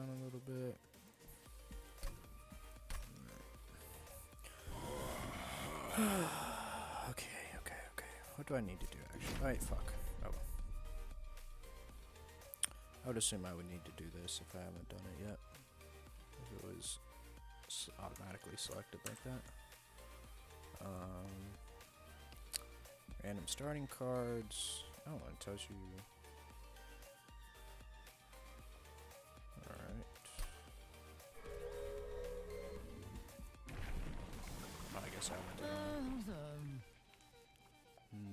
down a little bit. Okay. What do I need to do actually? Alright, fuck. Oh. I would assume I would need to do this if I haven't done it yet. If it was automatically selected like that. Random starting cards. Oh, it tells you. Alright. Oh, I guess I haven't done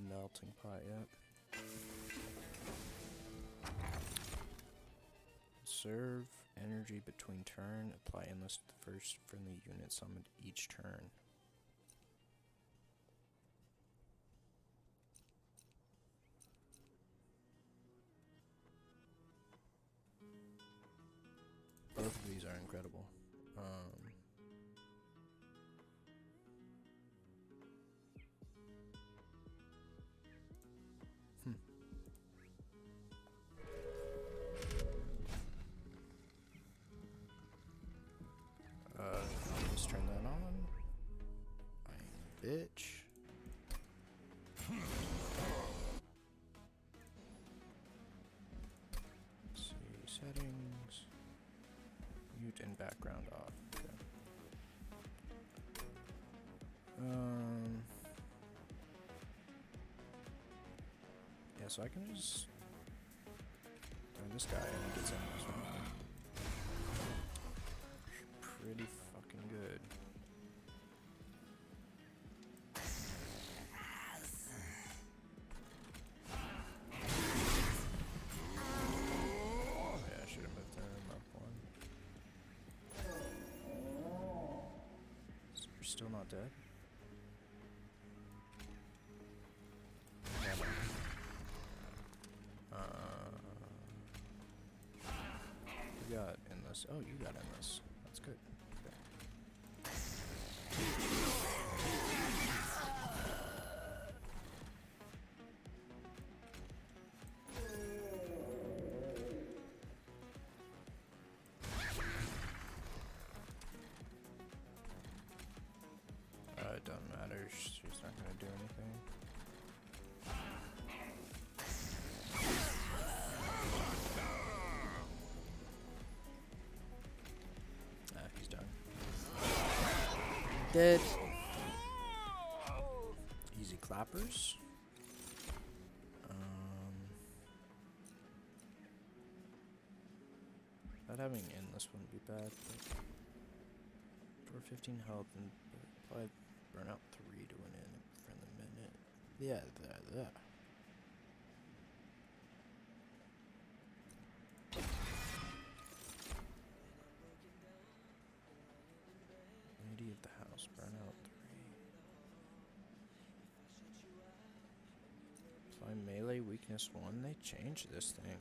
melting pot yet. Conserve energy between turn. Apply endless to the first friendly unit summoned each turn. Both of these are incredible. I'll just turn that on. Bitch. Let's see, settings. Mute and background off. Okay. Yeah, so I can just turn this guy and get some of this one. Pretty fucking good. Yeah, I should have moved him up one. So you're still not dead? You got endless. Oh, you got endless. That's good. It doesn't matter. She's not gonna do anything. He's done. Dead. Easy clappers. Not having endless wouldn't be bad. For 15 health and apply burnout 3 to an end for the minute. Yeah, that. Lady of the house, burnout 3. Apply melee weakness 1. They changed this thing.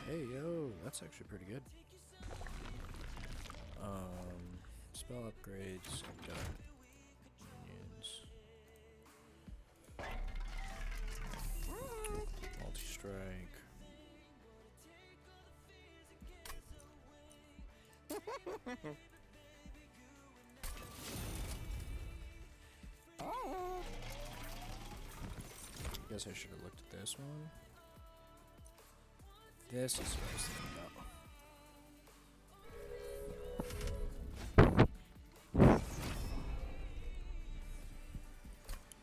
Hey yo, that's actually pretty good. Spell upgrades. I've got minions. Multi-strike. Guess I should have looked at this one. This is what I was thinking about.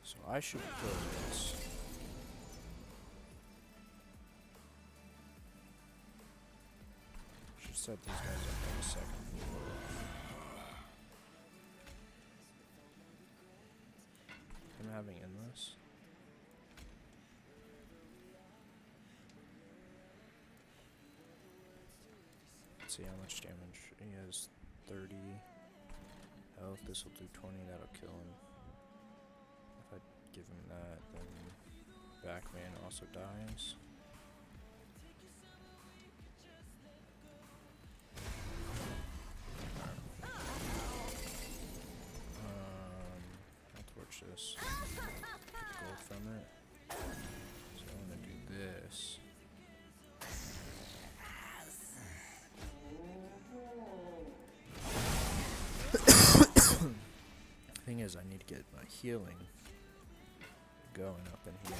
So I should put this. Should set these guys up on the second floor. I'm having endless. Let's see how much damage. He has 30 health. This will do 20. That'll kill him. If I give him that, then Backman also dies. I'll torch this. Get gold from it. So I'm gonna do this. is I need to get my healing going up in here.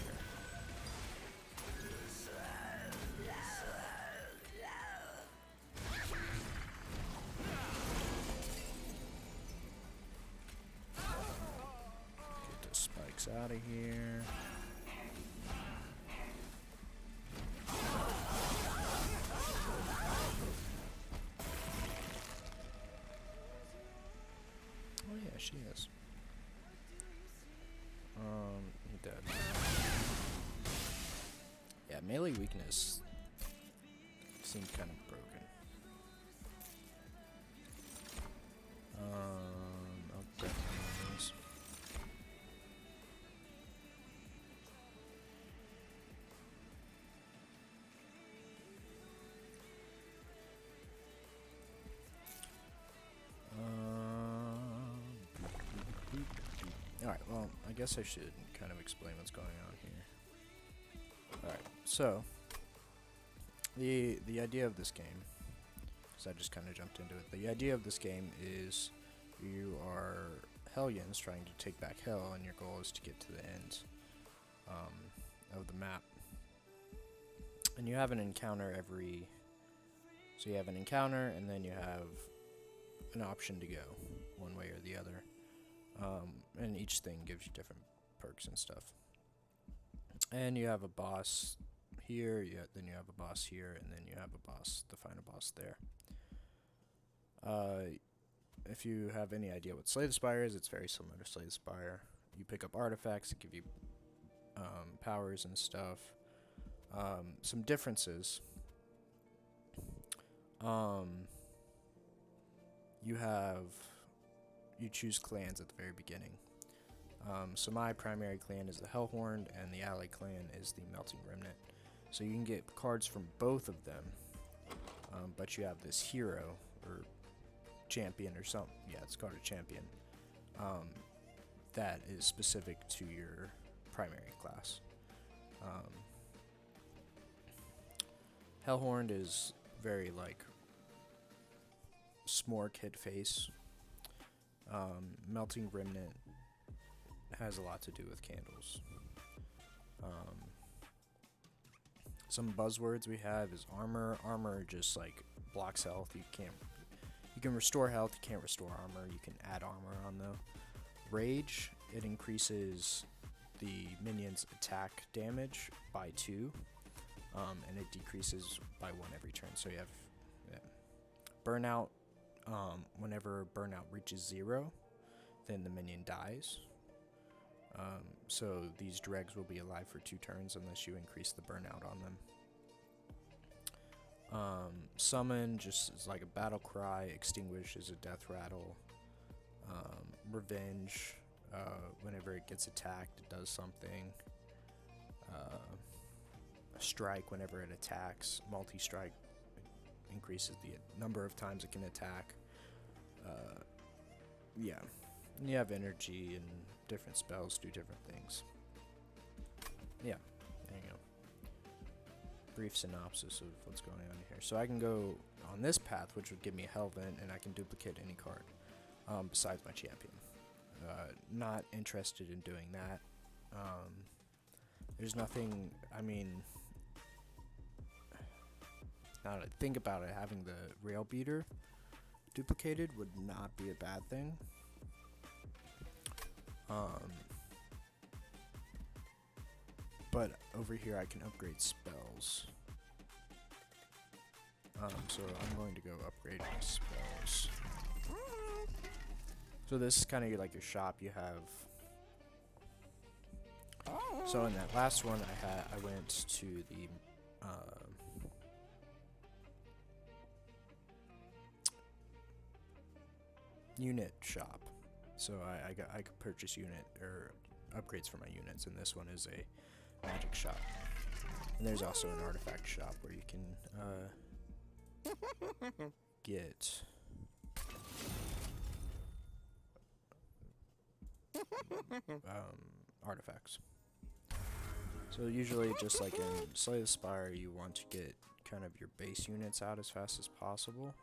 Get the spikes out of here. Oh yeah, she is. He dead. Yeah, melee weakness seems kind of broken. I'll grab one of these. Alright, well, I guess I should kind of explain what's going on here. Alright, so, the idea of this game, because I just kind of jumped into it, the idea of this game is you are Hellions trying to take back Hell, and your goal is to get to the end of the map. And you have an encounter every... So you have an encounter, and then you have an option to go, one way or the other. And each thing gives you different perks and stuff. And you have a boss here, then you have a boss here, and then you have a boss, the final boss there. If you have any idea what Slay the Spire is, it's very similar to Slay the Spire. You pick up artifacts that give you powers and stuff. Some differences. You choose clans at the very beginning. So my primary clan is the Hellhorned, and the ally clan is the Melting Remnant. So you can get cards from both of them, but you have this hero, or champion, or something. Yeah, it's called a champion. That is specific to your primary class. Hellhorned is very, like, smork hit face. Melting Remnant has a lot to do with candles. Some buzzwords we have is armor. Armor just like blocks health. You can restore health. You can't restore armor. You can add armor on though. Rage, it increases the minion's attack damage by 2, and it decreases by 1 every turn. So you have burnout. Whenever burnout reaches 0, then the minion dies. So these dregs will be alive for 2 turns unless you increase the burnout on them. Summon just is like a battle cry. Extinguish is a death rattle. Revenge, whenever it gets attacked, it does something. Strike, whenever it attacks. Multi-strike increases the number of times it can attack. Yeah. And you have energy, and different spells do different things. Yeah, there you go. Brief synopsis of what's going on here. So I can go on this path, which would give me a Hellvent, and I can duplicate any card besides my champion. Not interested in doing that. There's nothing, I mean, now that I think about it, having the rail beater duplicated would not be a bad thing. But over here I can upgrade spells. So I'm going to go upgrade my spells. So this is kind of like your shop. You have. So in that last one, I went to the unit shop. So I could purchase unit or upgrades for my units, and this one is a magic shop. And there's also an artifact shop where you can get artifacts. So usually, just like in Slay the Spire, you want to get kind of your base units out as fast as possible.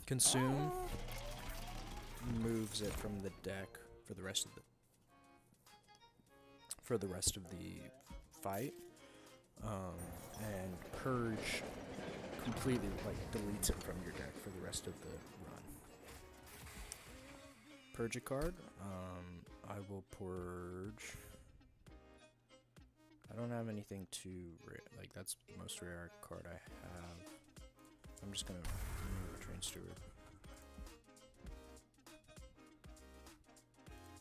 Consume moves it from the deck for the rest of the fight, and Purge completely deletes it from your deck for the rest of the run. Purge a card. I will purge. I don't have anything too rare. That's the most rare card I have. I'm just gonna remove Train Steward.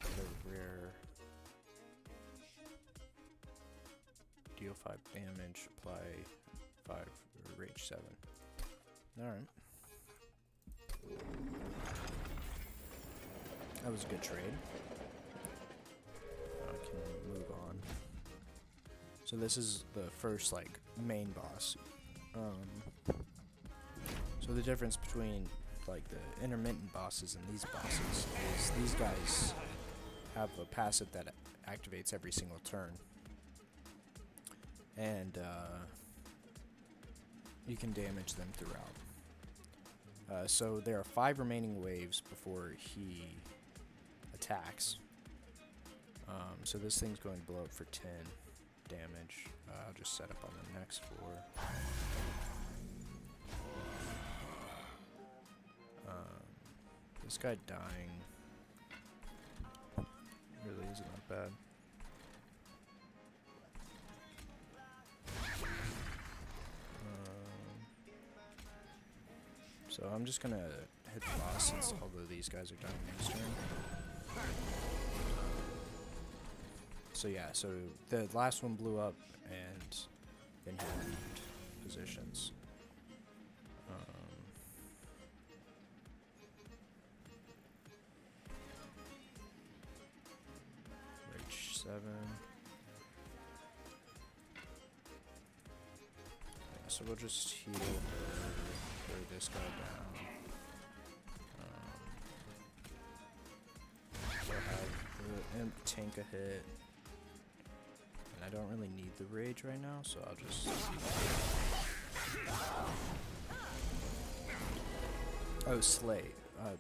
The rare. Deal 5 damage, apply 5, or rage 7. Alright. That was a good trade. I can move on. So this is the first, main boss. So the difference between, the intermittent bosses and these bosses is these guys have a passive that activates every single turn. And you can damage them throughout. So there are 5 remaining waves before he attacks. So this thing's going to blow up for 10 damage. I'll just set up on the next floor. This guy dying really isn't that bad. So I'm just gonna hit the boss since although these guys are dying next turn. So yeah, so the last one blew up and then he moved positions. Rage 7. Yeah, so we'll just heal this guy down. We'll have the imp tank a hit. And I don't really need the rage right now, so I'll just... Oh, slay.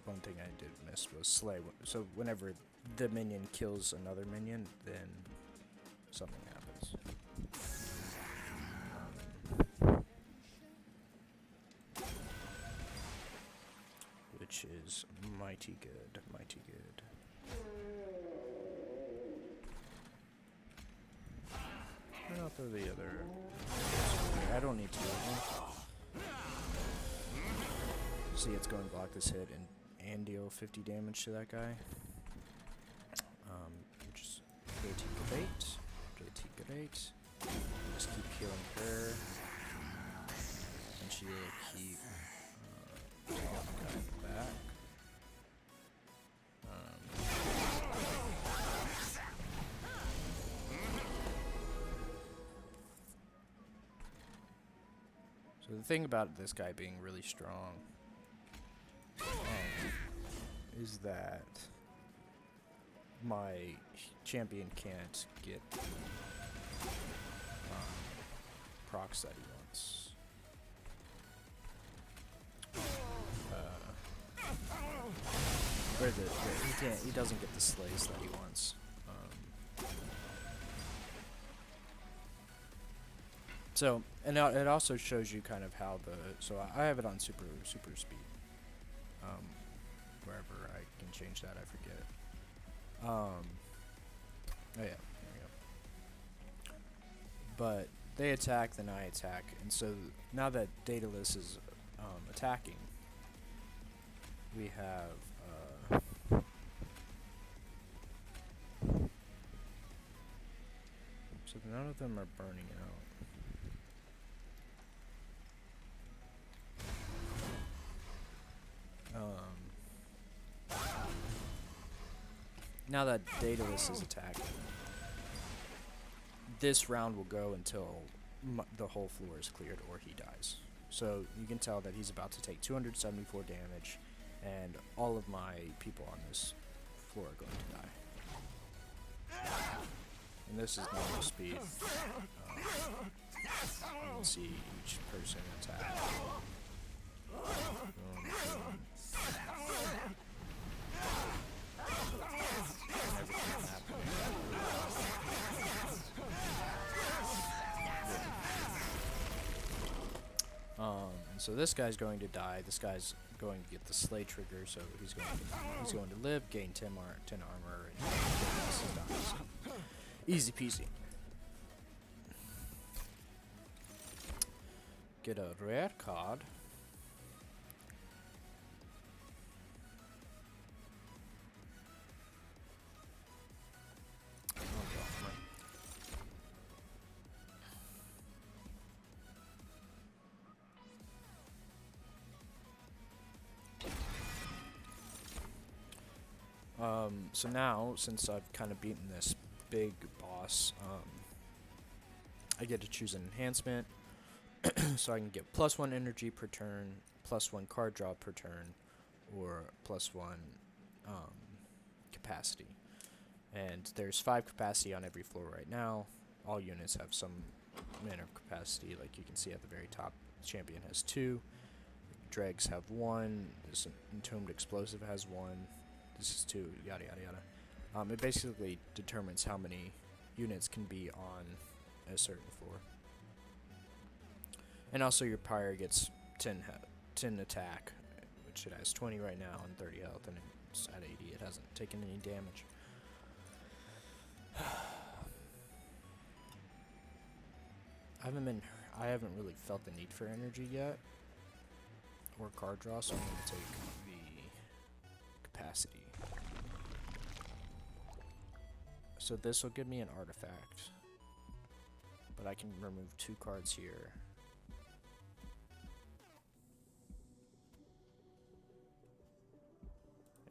One thing I did miss was slay. So whenever the minion kills another minion, then something happens. Which is mighty good, mighty good. I don't know if they're the other... I don't need to do them. See, it's going to block this hit and deal 50 damage to that guy. Which is pretty great. Just keep healing her. And she will keep taking the guy back. So the thing about this guy being really strong is that my champion can't get procs that he wants. He doesn't get the slays that he wants. So, and it also shows you kind of how so I have it on super speed. Wherever I can change that, I forget. Oh yeah, there we go. But they attack, then I attack, and so now that Daedalus is attacking, we have so none of them are burning out. Now that Daedalus is attacking, this round will go until the whole floor is cleared or he dies. So you can tell that he's about to take 274 damage, and all of my people on this floor are going to die. And this is normal speed. You can see each person attack. So this guy's going to die. This guy's going to get the slay trigger, so he's going to live, gain 10 armor, and die. So easy peasy. Get a rare card. So now, since I've kind of beaten this big boss, I get to choose an enhancement, so I can get +1 energy per turn, +1 card draw per turn, or +1 capacity. And there's 5 capacity on every floor right now. All units have some manner of capacity, like you can see at the very top. Champion has 2, dregs have 1, this entombed explosive has 1, this is 2, yada yada yada. It basically determines how many units can be on a certain floor. And also your pyre gets 10 attack, which it has 20 right now and 30 health, and it's at 80. It hasn't taken any damage. I haven't really felt the need for energy yet, or card draw, so I'm going to take the capacity. So this will give me an artifact, but I can remove 2 cards here.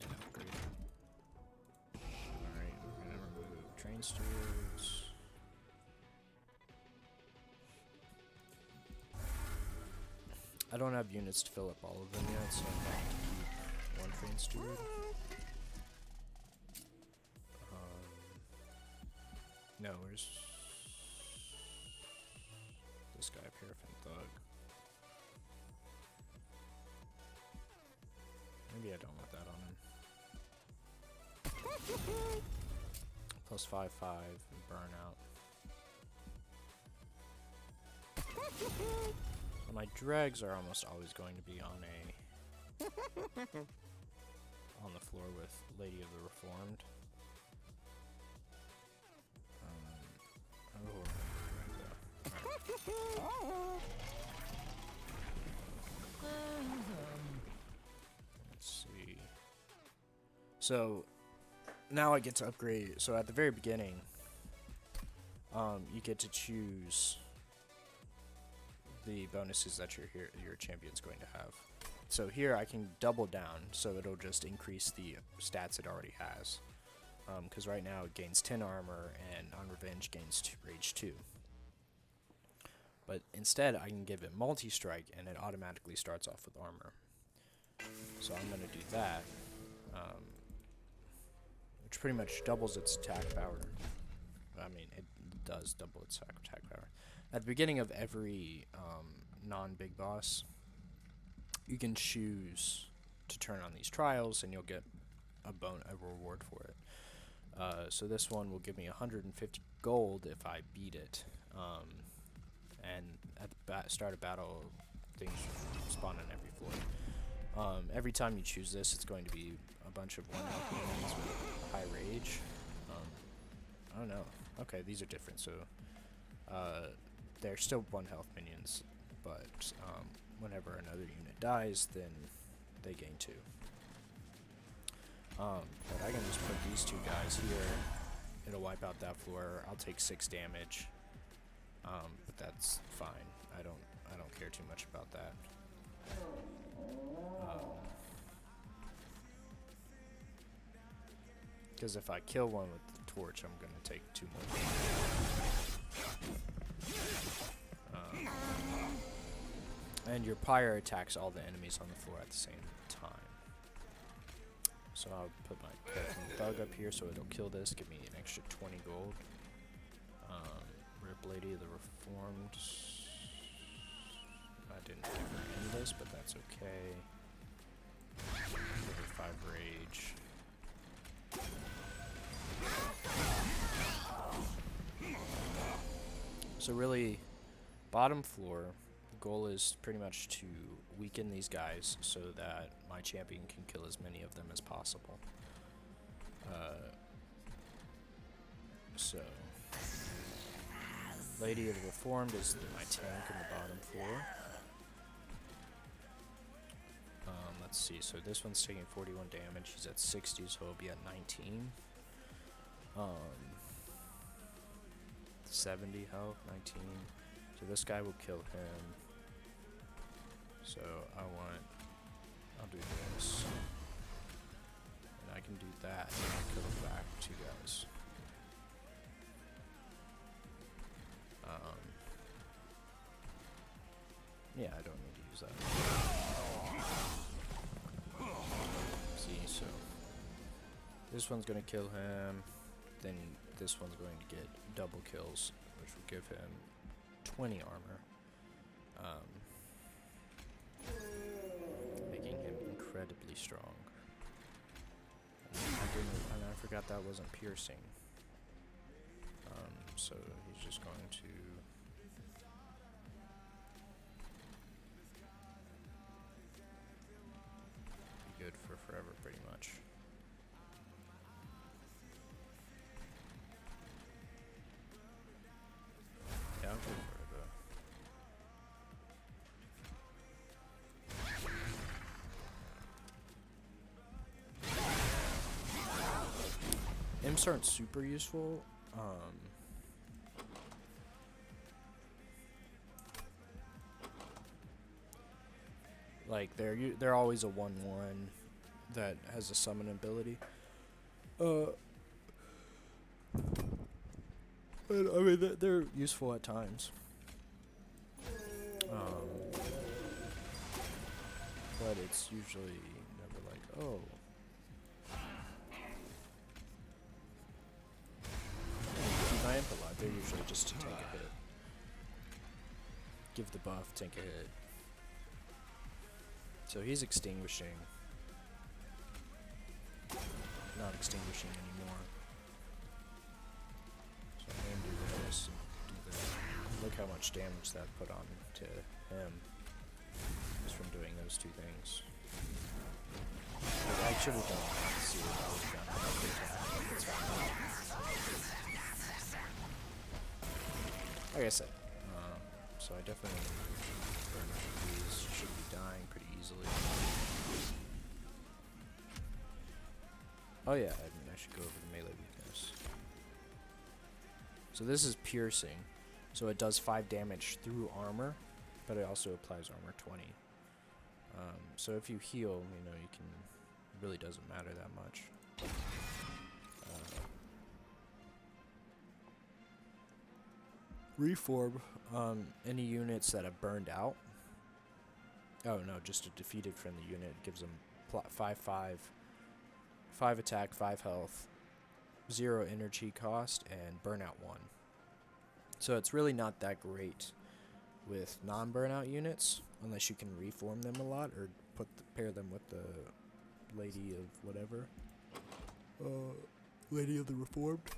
And upgrade it. Alright, we're going to remove train stewards. I don't have units to fill up all of them yet, so I'm going to keep 1 train steward. No, where's this guy, Paraffin Thug? Maybe I don't want that on him. +5/5 and burnout. Well, my dregs are almost always going to be on the floor with Lady of the Reformed. Let's see. So now I get to upgrade. So at the very beginning, you get to choose the bonuses that your champion's going to have. So here I can double down, so it'll just increase the stats it already has. Because right now it gains 10 armor, and on Revenge gains Rage 2. But instead I can give it multi-strike, and it automatically starts off with armor. So I'm going to do that, which pretty much doubles its attack power. I mean, it does double its attack power. At the beginning of every non-big boss, you can choose to turn on these trials, and you'll get a reward for it. So this one will give me 150 gold if I beat it. And at the start of battle, things spawn on every floor. Every time you choose this, it's going to be a bunch of 1 health minions with high rage. I don't know. Okay, these are different. So they're still 1 health minions, but whenever another unit dies, then they gain 2. But I can just put these 2 guys here. It'll wipe out that floor. I'll take 6 damage. But that's fine. I don't care too much about that. Because if I kill one with the torch, I'm gonna take 2 more damage. And your pyre attacks all the enemies on the floor at the same time. So I'll put my Thug up here so it'll kill this, give me an extra 20 gold. Rip Lady of the Reformed. I didn't give her any of this, but that's okay. Give her 5 rage. So really, bottom floor, goal is pretty much to weaken these guys so that my champion can kill as many of them as possible. So, Lady of the Reformed is my tank in the bottom 4. Let's see, so this one's taking 41 damage, he's at 60, so he'll be at 19. 70 health, 19. So this guy will kill him. So I'll do this. And I can do that, and I'll kill back 2 guys. Yeah, I don't need to use that. See, so this one's gonna kill him, then this one's going to get double kills, which will give him 20 armor, making him incredibly strong. And I forgot that wasn't piercing. So he's just going to be good for forever, pretty much. Yeah, I'll go for it, though. Imps aren't super useful. Like they're always a 1/1 that has a summon ability. But I mean they're useful at times. But it's usually never like, oh. Keep my imp alive. They're usually just to take a hit. Give the buff, take a hit. So he's extinguishing. Not extinguishing anymore. So I'm going to do this and do that. Look how much damage that put on to him. Just from doing those 2 things. Like, I should have done that to see what I would have done. It's fine. Like I said, so I definitely burn these. Should be dying pretty easily. Oh yeah, I should go over the melee weakness. So this is piercing, so it does 5 damage through armor, but it also applies armor 20. So if you heal, you know, you can, it really doesn't matter that much. Reform, any units that have burned out. Oh no, just a defeated friendly unit gives them 5/5, 5 attack, 5 health, 0 energy cost, and burnout 1. So it's really not that great with non-burnout units, unless you can reform them a lot or pair them with the Lady of whatever. Lady of the Reformed.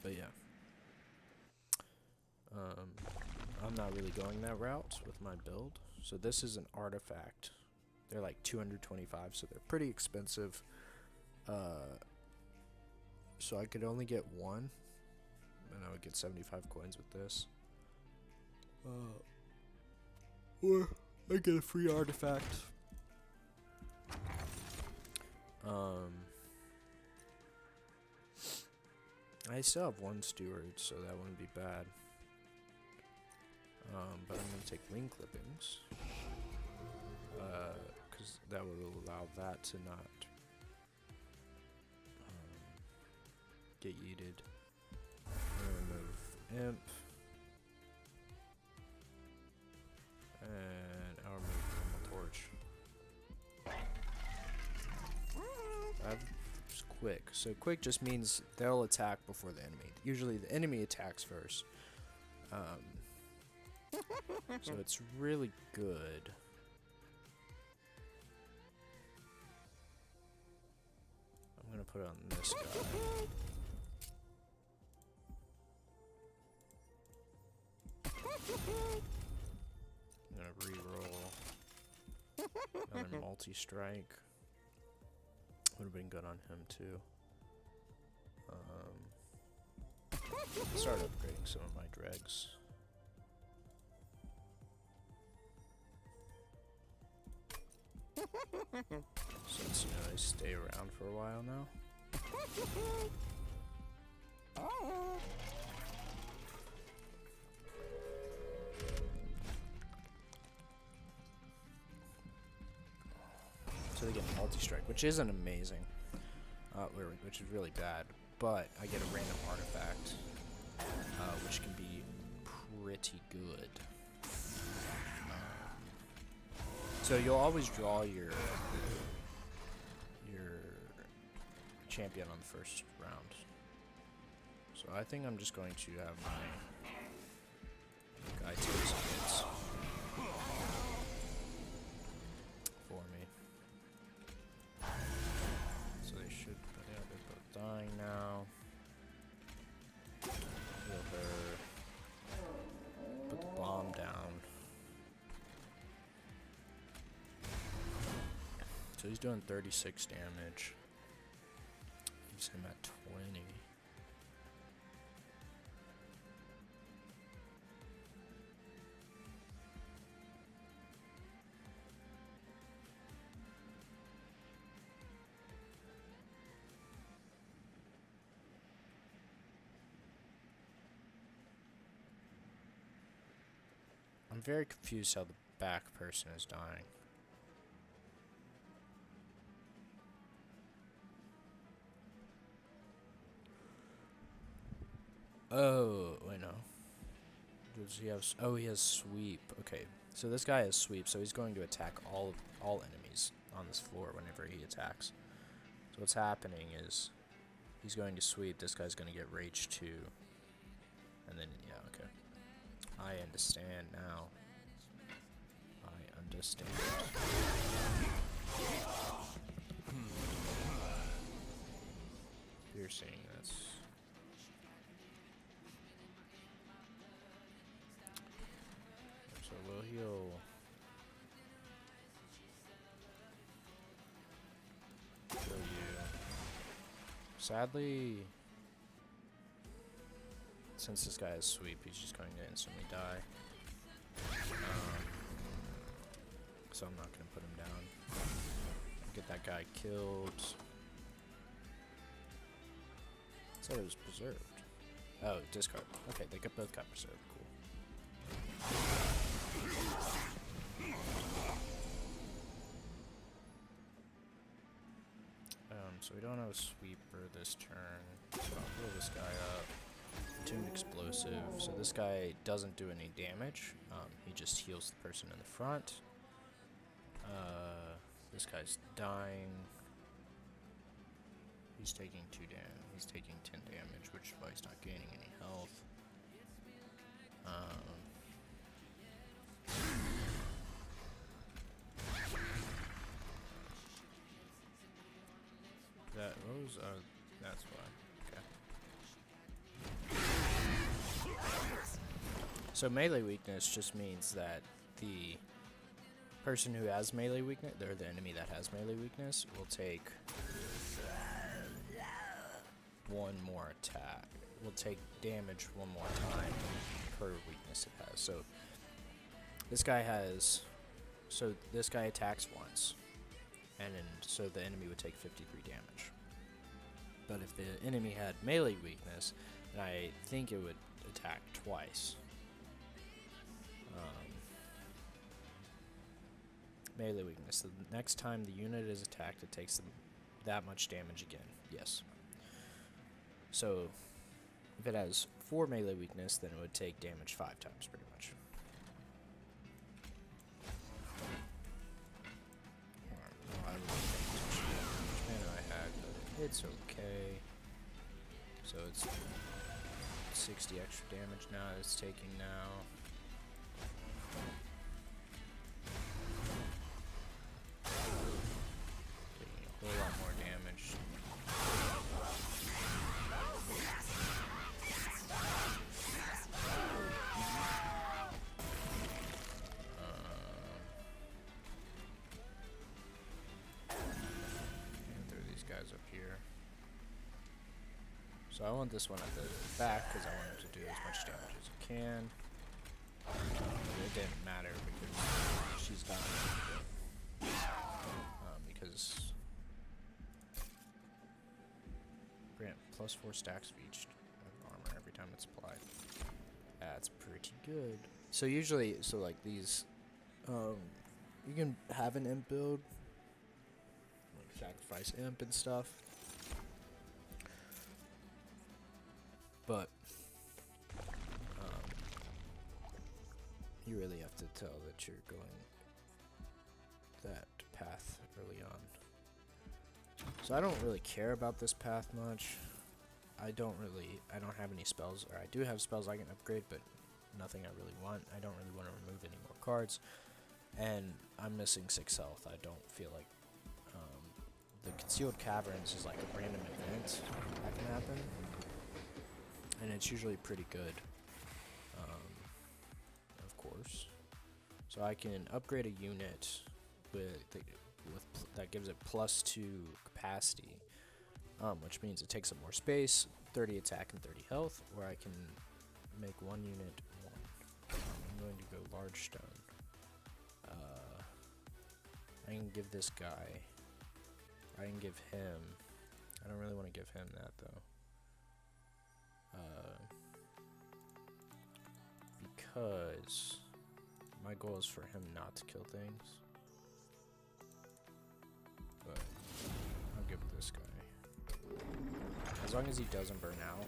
But yeah. I'm not really going that route with my build. So this is an artifact. They're like 225, so they're pretty expensive. So I could only get 1, and I would get 75 coins with this. Or I get a free artifact. I still have 1 steward, so that wouldn't be bad. But I'm going to take wing clippings, because that would allow that to not get yeeted. Remove imp, and I'll remove normal torch. I have quick, so quick just means they'll attack before the enemy. Usually the enemy attacks first. So it's really good. I'm gonna put it on this guy. multi-strike. Would have been good on him too. Start upgrading some of my dregs. Since, you know, they stay around for a while now. So they get multi-strike, which isn't amazing, which is really bad, but I get a random artifact, which can be pretty good. So you'll always draw your champion on the first round. So I think I'm just going to have my guy take some hits for me. So they should, yeah, they're both dying now. Heal her. Put the bomb down. So he's doing 36 damage. Leaves him at 20. I'm very confused how the back person is dying. Oh, wait, no. Does he have... Oh, he has sweep. Okay, so this guy has sweep, so he's going to attack all enemies on this floor whenever he attacks. So what's happening is he's going to sweep, this guy's going to get rage 2. And then, yeah, okay. I understand now. I understand. Piercing, that's... So we'll heal... Kill you. Sadly... Since this guy has sweep, he's just going to instantly die. So I'm not going to put him down. Get that guy killed. Said it was preserved. Oh, discard. Okay, they both got preserved. Cool. So we don't have a sweeper this turn. So I'll blow this guy up. Tuned explosive. So this guy doesn't do any damage. He just heals the person in the front. This guy's dying. He's taking 2 damage. He's taking 10 damage, which is why he's not gaining any health. That's why. Okay. So melee weakness just means that the person who has melee weakness, or the enemy that has melee weakness, will take 1 more attack. Will take damage 1 more time per weakness it has. So this guy has, so this guy attacks once, and then so the enemy would take 53 damage. But if the enemy had melee weakness, then I think it would attack twice. Melee weakness. The next time the unit is attacked, it takes that much damage again. Yes. So, if it has 4 melee weakness, then it would take damage 5 times, pretty much. I don't know how much mana I had, but it's okay. So it's 60 extra damage now it's taking now. Taking a whole lot more damage. guys up here. So I want this one at the back because I want it to do as much damage as it can. It didn't matter because she's dying. Because grant +4 stacks of each armor every time it's applied. That's pretty good. So usually, like these, you can have an imp build, like sacrifice imp and stuff. But you really have to tell that you're going that path early on. So I don't really care about this path much. I don't have any spells, or I do have spells I can upgrade, but nothing I really want. I don't really want to remove any more cards. And I'm missing 6 health. I don't feel like the Concealed Caverns is like a random event that can happen. And it's usually pretty good, of course. So I can upgrade a unit that gives it +2 capacity, which means it takes up more space, 30 attack and 30 health, or I can make one unit 1. I'm going to go large stone. I can give this guy, I can give him, I don't really want to give him that though. Because my goal is for him not to kill things. But I'll give it this guy. As long as he doesn't burn out.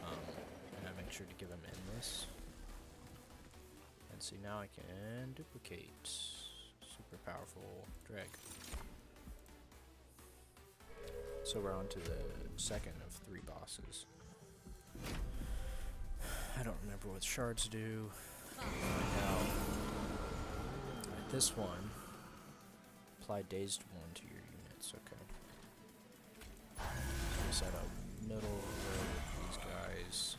And I make sure to give him endless. And see, now I can duplicate. Super powerful drag. So we're on to the second of 3 bosses. I don't remember what shards do. Now, this one, apply dazed 1 to your units. Okay. We set up middle row with these guys.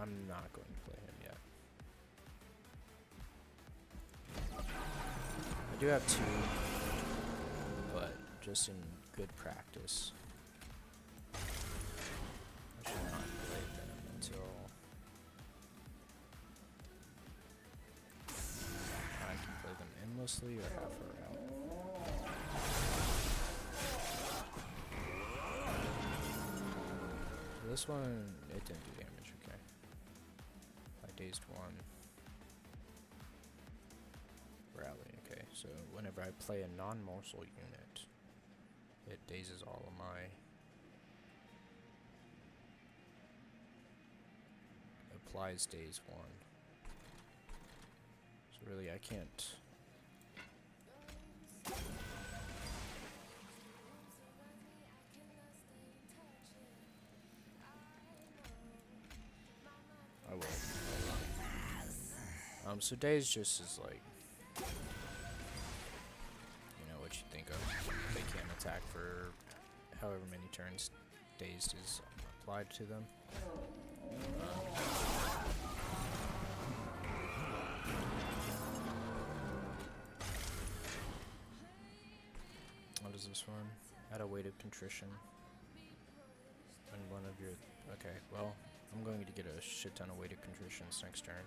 I'm not going to play him yet. I do have 2, but just in good practice. I should not play them until I can play them endlessly or have her out. This one, it didn't do damage, okay. I dazed 1. Rally, okay. So whenever I play a non-morsel unit, it dazes all of my applies daze 1. So really I can't I will. So daze just is like, you know, what you think of. They can't attack for however many turns dazed is applied to them. What is this one? Add a weight of contrition. And one of your... Okay, well, I'm going to get a shit ton of weight of contritions next turn.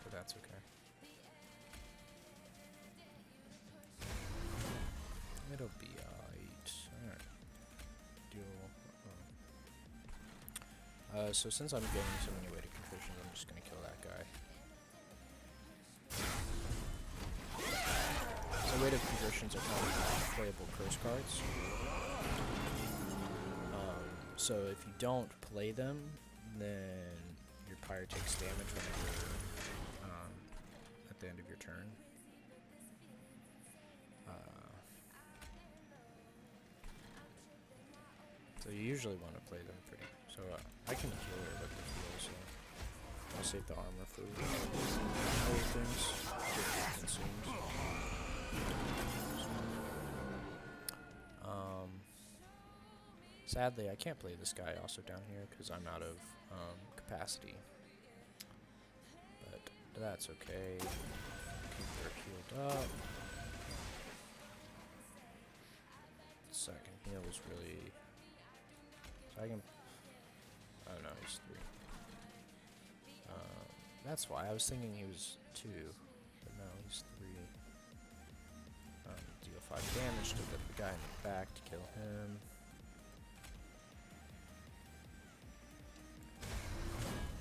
But that's okay. It'll be alright. Alright. So since I'm getting so many weight of contritions, I'm just gonna kill that guy. So weight of contritions are called playable curse cards. So if you don't play them, then your pyre takes damage whenever at the end of your turn. So you usually want to play them pretty. So I can heal her with the heal, so I'll save the armor for other things. Get consumed. Sadly, I can't play this guy also down here because I'm out of capacity. But that's okay. Keep her healed up. Second heal was really... So I can... Oh no, he's 3. That's why I was thinking he was 2. But no, he's 3. Deal 5 damage to the guy in the back to kill him.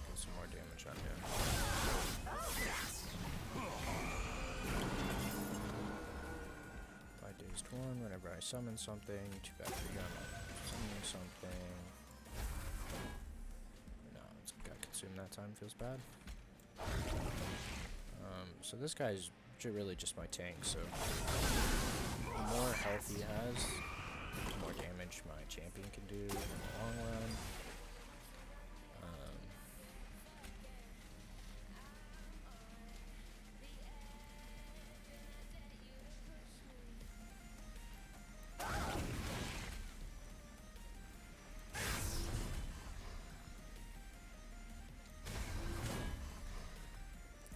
Get some more damage on him. 5 days to 1 whenever I summon something. 2 back 3 gun. Summoning something. No, it's got consumed that time. Feels bad. So this guy's really just my tank, so the more health he has, the more damage my champion can do in the long run.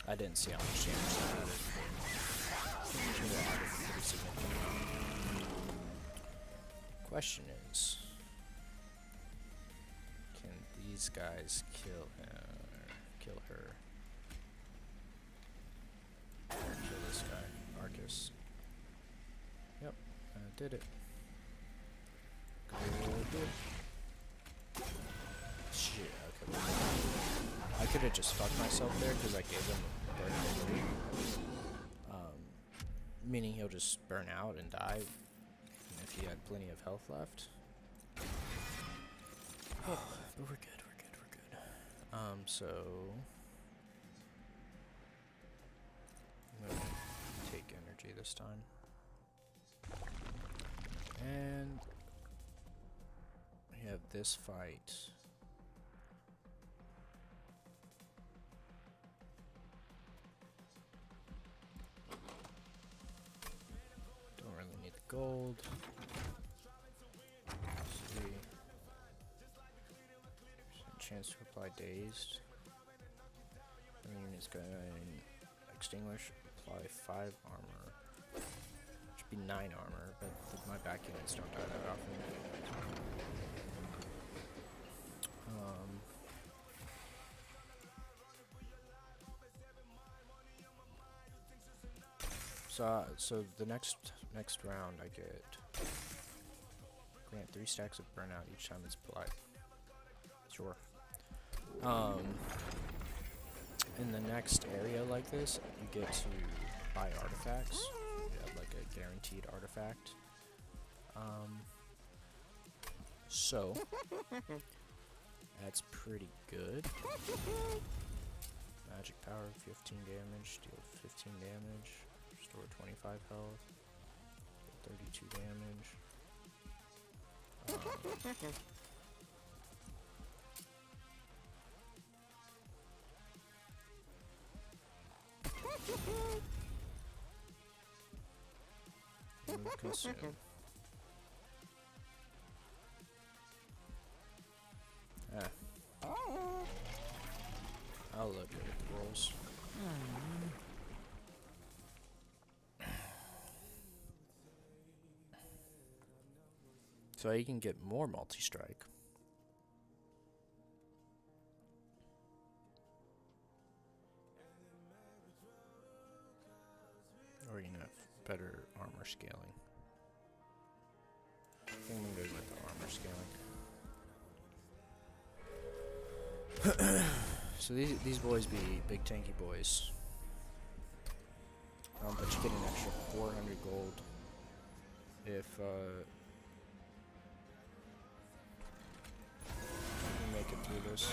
I didn't see how much damage I added. Pretty significant amount. Question is, can these guys kill him or kill her? Or kill this guy, Arcus? Yep, I did it. Good. Shit, okay. I could have just fucked myself there because I gave him a burn. Meaning he'll just burn out and die if he had plenty of health left. Oh, but we're good, we're good. So I'm gonna take energy this time. And we have this fight. Gold. See. Chance to apply dazed. And the unit's going to extinguish, apply 5 armor. Should be 9 armor, but my back units don't die that often. So the next round I get grant 3 stacks of burnout each time it's applied. Sure. In the next area like this, you get to buy artifacts. You have like a guaranteed artifact. So that's pretty good. Magic power, 15 damage, deal 15 damage. Restore 25 health, 32 damage. Consume. I'll look at the rolls. So you can get more multi-strike. Or you can have better armor scaling. I think I'm good with the armor scaling. So these boys be big tanky boys. But you get an extra 400 gold if you make it through this.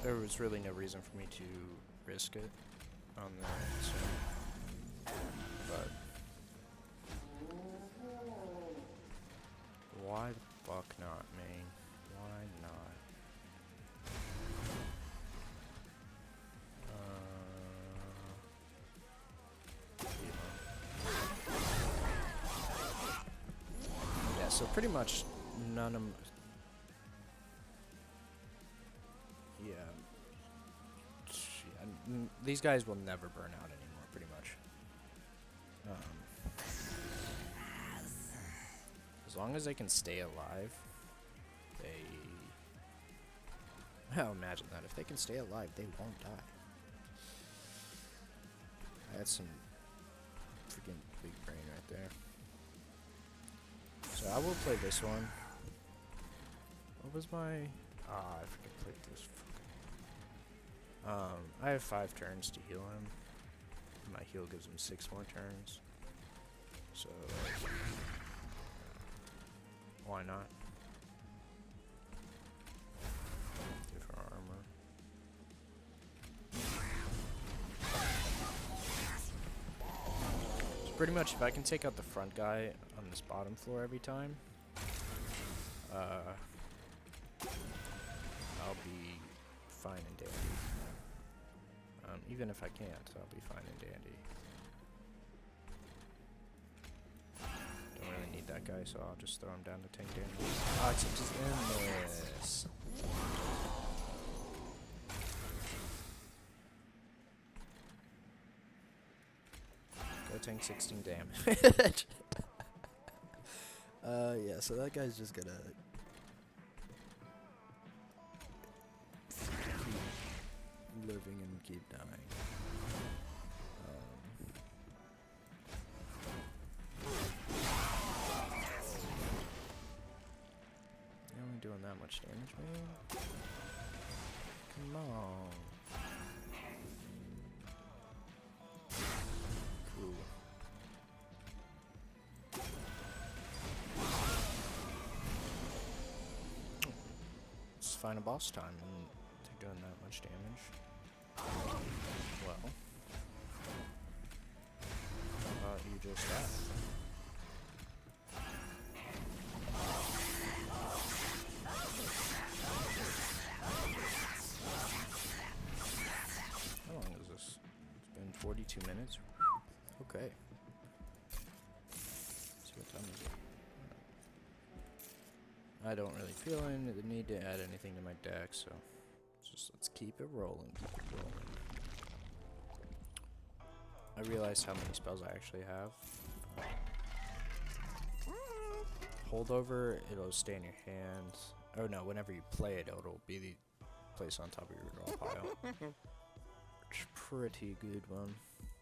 There was really no reason for me to risk it on that, so, but why the fuck not, man? Why not? so pretty much none of... Yeah. These guys will never burn out anymore, pretty much. As long as they can stay alive, they... Well, imagine that. If they can stay alive, they won't die. That's some freaking big brain right there. So I will play this one. What was my... Ah, I freaking played this. I have 5 turns to heal him. My heal gives him 6 more turns. So... why not? Different armor. So pretty much if I can take out the front guy on this bottom floor every time, I'll be fine and dandy. Even if I can't, I'll be fine and dandy. Don't really need that guy, so I'll just throw him down to tank damage. Ah, except he's in this. Go tank 16 damage. Yeah, so that guy's just gonna keep living and keep dying. You're only doing that much damage, man? Come on. Cool. It's final boss time, and they're doing that much damage. Well, how about you just that? How long is this? It's been 42 minutes? Okay. Let's see what time is it? I don't really feel the need to add anything to my deck, so let's keep it rolling, I realized how many spells I actually have. Holdover, it'll stay in your hand. Oh no, whenever you play it, it'll be the place on top of your draw pile. Which is pretty good one.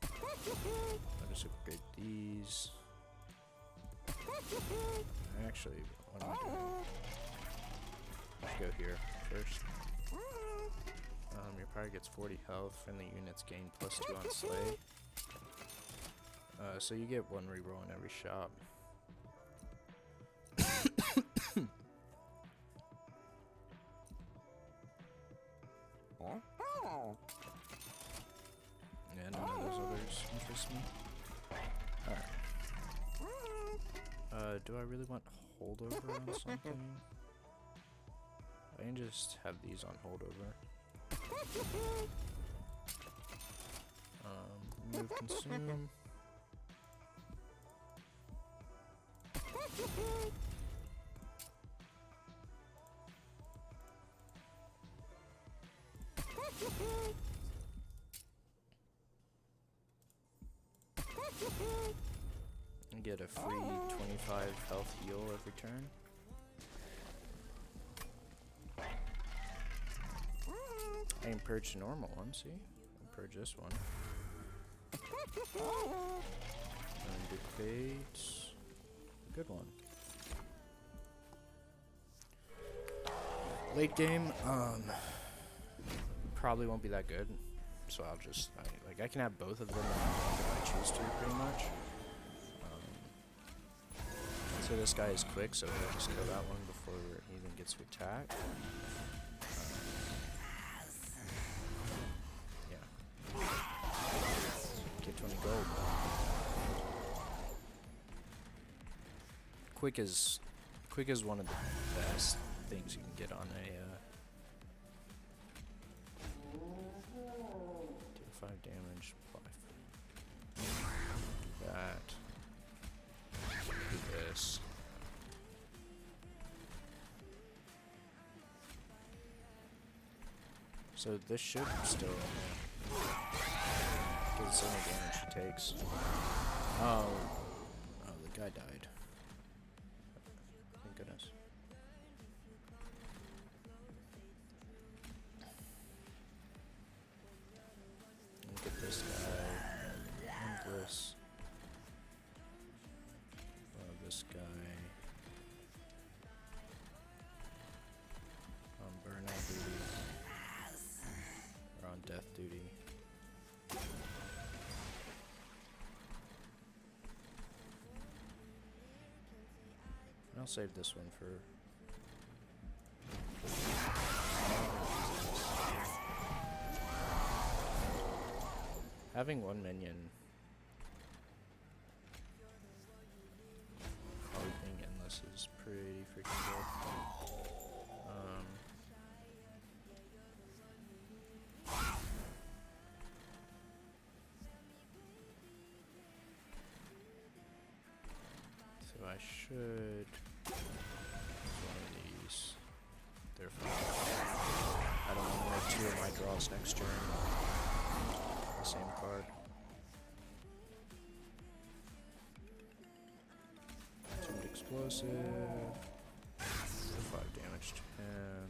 I'll just upgrade these. Actually, what am I doing? Let's go here first. Your party gets 40 health, friendly units gain +2 on Slay. So you get 1 reroll in every shop. Yeah, none of those others interest me. Alright. Do I really want holdover on something? I can just have these on holdover. Remove consume. And get a free 25 health heal every turn. I can purge the normal one, see? I'll purge this one. And dictate. Good one. Late game, probably won't be that good. So I'll just, I can have both of them if I choose to, pretty much. So this guy is quick, so he'll just kill that one before he even gets to attack. Yeah. Get 20 gold. Quick is one of the best things you can get on a 5 damage. That. Do this. So this should still get the same damage he takes. Oh, the guy died. Thank goodness. Look at this guy. Endless. This guy. On burnout duty. Or on death duty. I'll save this one for... Having one minion probably being endless is pretty freaking good. So I should use one of these. Therefore, I don't want to make 2 of my draws next turn. The same card. Tuned explosive. 5 damage to him.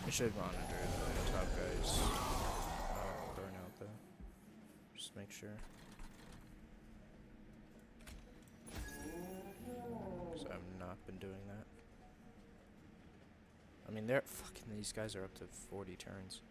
I should have gone under the top guy's burnout though. Just make sure. Because I've not been doing that. I mean, they're fucking, these guys are up to 40 turns.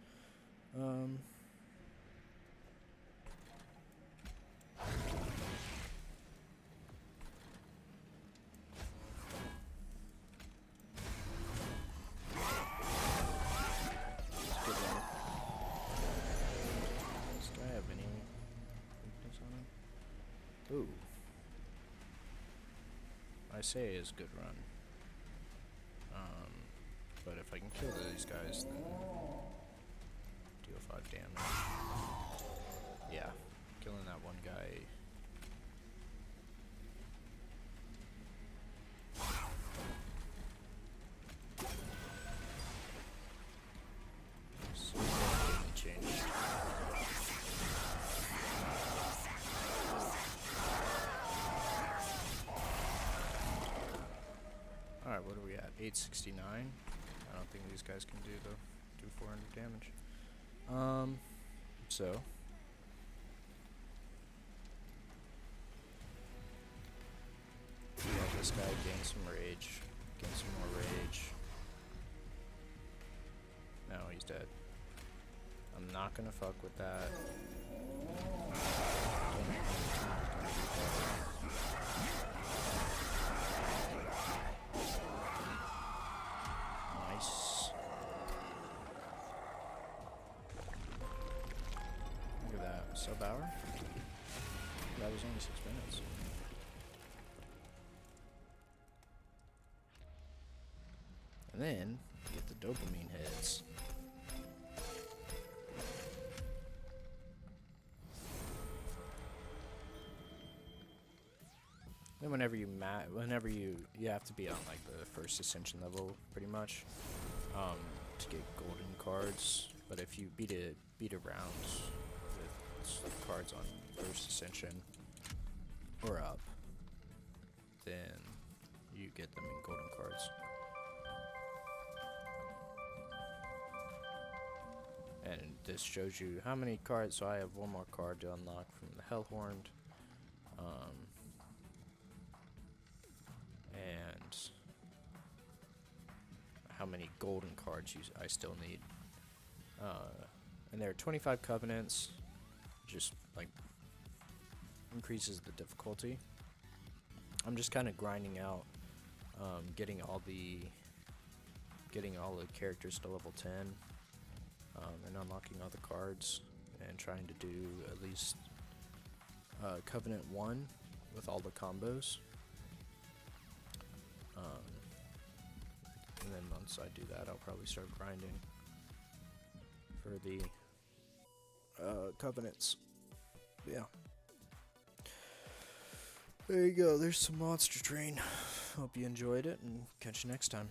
Ooh. I say is good run. But if I can kill these guys, then deal 5 damage. Yeah, killing that one guy. So changed. Alright, what are we at? 869? I don't think these guys can do 400 damage. So yeah, this guy gains some rage. Gain some more rage. No, he's dead. I'm not gonna fuck with that. Nice. Look at that. Sub-hour? That was only 6 minutes. And then, get the dopamine hits. Then whenever you have to be on like the first ascension level pretty much to get golden cards. But if you beat a round with cards on first ascension or up, then you get them in golden cards. And this shows you how many cards. So I have one more card to unlock from the Hellhorned. And how many golden cards I still need. And there are 25 covenants, just like increases the difficulty. I'm just kind of grinding out, getting all the getting all the characters to level 10, and unlocking all the cards, and trying to do at least Covenant 1 with all the combos. And then once I do that, I'll probably start grinding for the Covenants. Yeah. There you go, there's some Monster Train. Hope you enjoyed it, and catch you next time.